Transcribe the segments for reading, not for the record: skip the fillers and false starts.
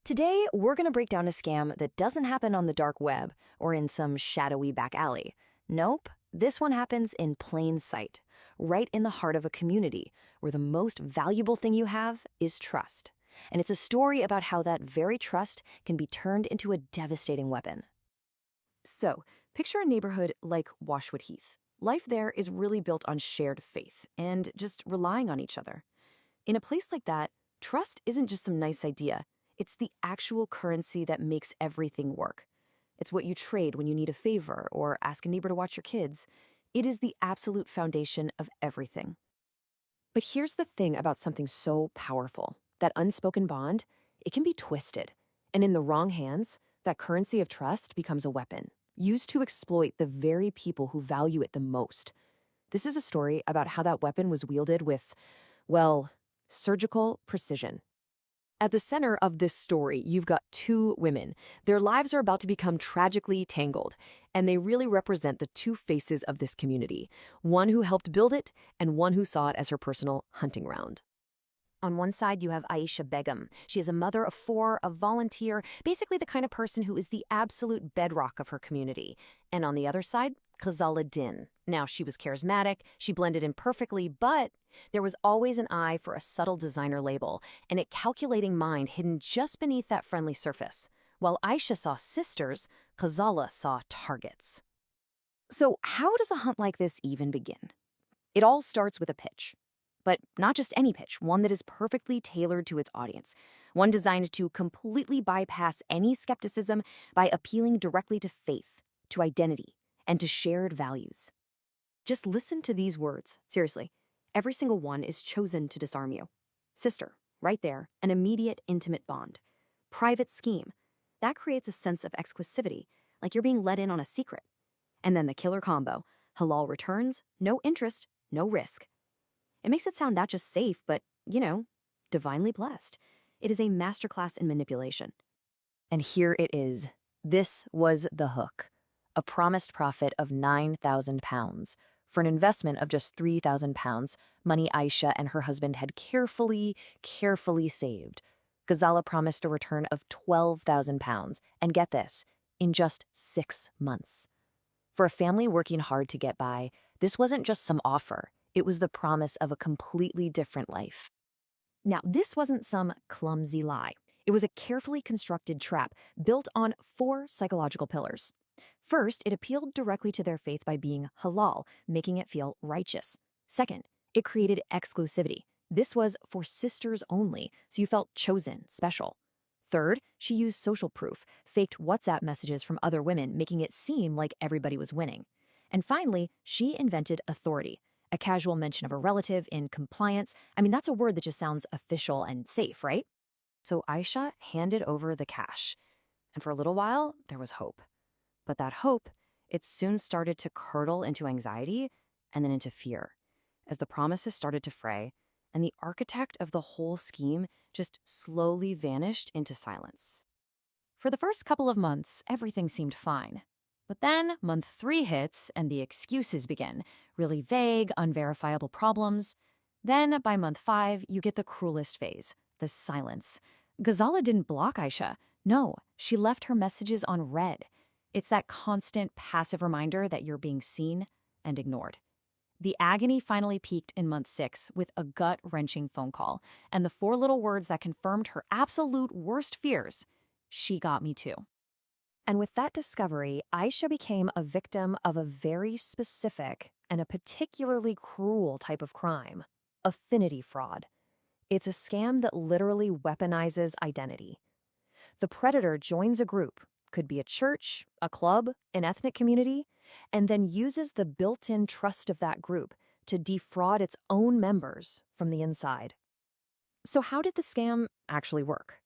Today, we're going to break down a scam that doesn't happen on the dark web or in some shadowy back alley. Nope, this one happens in plain sight, right in the heart of a community where the most valuable thing you have is trust. And it's a story about how that very trust can be turned into a devastating weapon. So, picture a neighborhood like Washwood Heath. Life there is really built on shared faith and just relying on each other. In a place like that, trust isn't just some nice idea. It's the actual currency that makes everything work. It's what you trade when you need a favor or ask a neighbor to watch your kids. It is the absolute foundation of everything. But here's the thing about something so powerful. That unspoken bond, it can be twisted. And in the wrong hands, that currency of trust becomes a weapon, used to exploit the very people who value it the most. This is a story about how that weapon was wielded with, well, surgical precision. At the center of this story, you've got two women. Their lives are about to become tragically tangled, and they really represent the two faces of this community, one who helped build it and one who saw it as her personal hunting ground. On one side, you have Aisha Begum. She is a mother of four, a volunteer, basically the kind of person who is the absolute bedrock of her community. And on the other side, Ghazala Din. Now, she was charismatic, she blended in perfectly, but there was always an eye for a subtle designer label and a calculating mind hidden just beneath that friendly surface. While Aisha saw sisters, Ghazala saw targets. So how does a hunt like this even begin? It all starts with a pitch. But not just any pitch, one that is perfectly tailored to its audience, one designed to completely bypass any skepticism by appealing directly to faith, to identity, and to shared values. Just listen to these words. Seriously, every single one is chosen to disarm you. Sister, right there, an immediate intimate bond. Private scheme. That creates a sense of exclusivity, like you're being let in on a secret. And then the killer combo, halal returns, no interest, no risk. It makes it sound not just safe, but, divinely blessed. It is a masterclass in manipulation. And here it is. This was the hook. A promised profit of £9,000 for an investment of just £3,000, money Aisha and her husband had carefully saved. Ghazala promised a return of £12,000, and get this, in just 6 months. For a family working hard to get by, this wasn't just some offer. It was the promise of a completely different life. Now, this wasn't some clumsy lie. It was a carefully constructed trap built on 4 psychological pillars. First, it appealed directly to their faith by being halal, making it feel righteous. Second, it created exclusivity. This was for sisters only, so you felt chosen, special. Third, she used social proof, faked WhatsApp messages from other women, making it seem like everybody was winning. And finally, she invented authority. A casual mention of a relative in compliance. That's a word that just sounds official and safe, right? So Aisha handed over the cash. And for a little while, there was hope. But that hope, it soon started to curdle into anxiety and then into fear, as the promises started to fray, and the architect of the whole scheme just slowly vanished into silence. For the first couple of months, everything seemed fine. But then month 3 hits and the excuses begin, really vague, unverifiable problems. Then by month 5, you get the cruelest phase, the silence. Ghazala didn't block Aisha. No, she left her messages on read. It's that constant passive reminder that you're being seen and ignored. The agony finally peaked in month 6 with a gut-wrenching phone call and the 4 little words that confirmed her absolute worst fears. She got me too. And with that discovery, Aisha became a victim of a very specific and a particularly cruel type of crime, affinity fraud. It's a scam that literally weaponizes identity. The predator joins a group, could be a church, a club, an ethnic community, and then uses the built-in trust of that group to defraud its own members from the inside. So how did the scam actually work?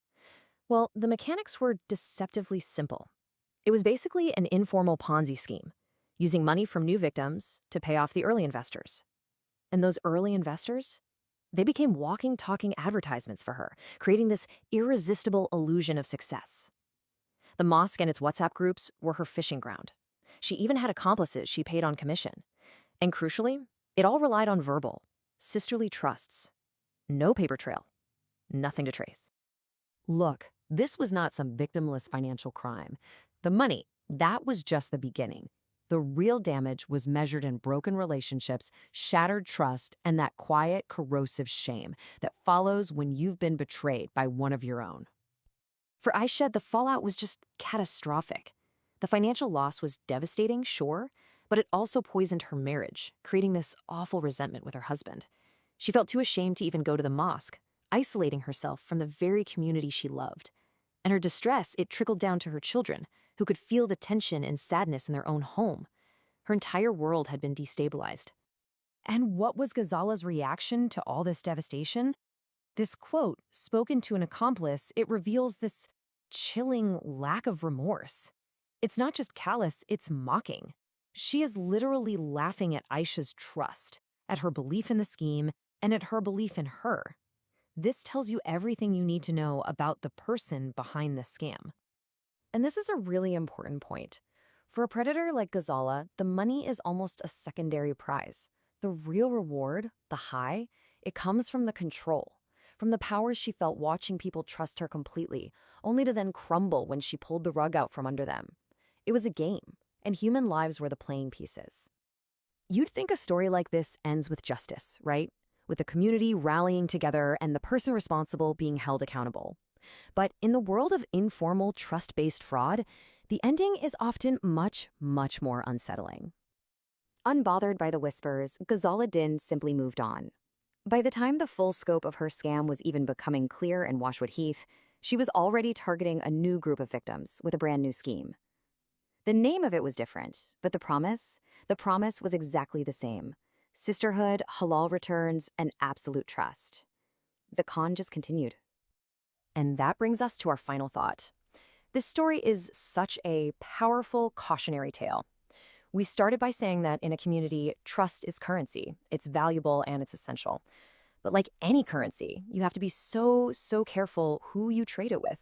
Well, the mechanics were deceptively simple. It was basically an informal Ponzi scheme, using money from new victims to pay off the early investors. And those early investors, they became walking, talking advertisements for her, creating this irresistible illusion of success. The mosque and its WhatsApp groups were her fishing ground. She even had accomplices she paid on commission. And crucially, it all relied on verbal, sisterly trusts. No paper trail. Nothing to trace. Look, This was not some victimless financial crime. The money, that was just the beginning. The real damage was measured in broken relationships, shattered trust, and that quiet, corrosive shame that follows when you've been betrayed by one of your own. For Aisha, the fallout was just catastrophic. The financial loss was devastating, sure, but it also poisoned her marriage, creating this awful resentment with her husband. She felt too ashamed to even go to the mosque, isolating herself from the very community she loved. And her distress, it trickled down to her children, who could feel the tension and sadness in their own home. Her entire world had been destabilized. And what was Ghazala's reaction to all this devastation? This quote, spoken to an accomplice, it reveals this chilling lack of remorse. It's not just callous, it's mocking. She is literally laughing at Aisha's trust, at her belief in the scheme, and at her belief in her. This tells you everything you need to know about the person behind the scam. And this is a really important point. For a predator like Ghazala, the money is almost a secondary prize. The real reward, the high, it comes from the control, from the power she felt watching people trust her completely, only to then crumble when she pulled the rug out from under them. It was a game, and human lives were the playing pieces. You'd think a story like this ends with justice, right? With the community rallying together and the person responsible being held accountable. But in the world of informal, trust-based fraud, the ending is often much, much more unsettling. Unbothered by the whispers, Ghazala Din simply moved on. By the time the full scope of her scam was even becoming clear in Washwood Heath, she was already targeting a new group of victims with a brand new scheme. The name of it was different, but the promise was exactly the same. Sisterhood, halal returns, and absolute trust. The con just continued. And that brings us to our final thought. This story is such a powerful cautionary tale. We started by saying that in a community, trust is currency. It's valuable and it's essential. But like any currency, you have to be so careful who you trade it with.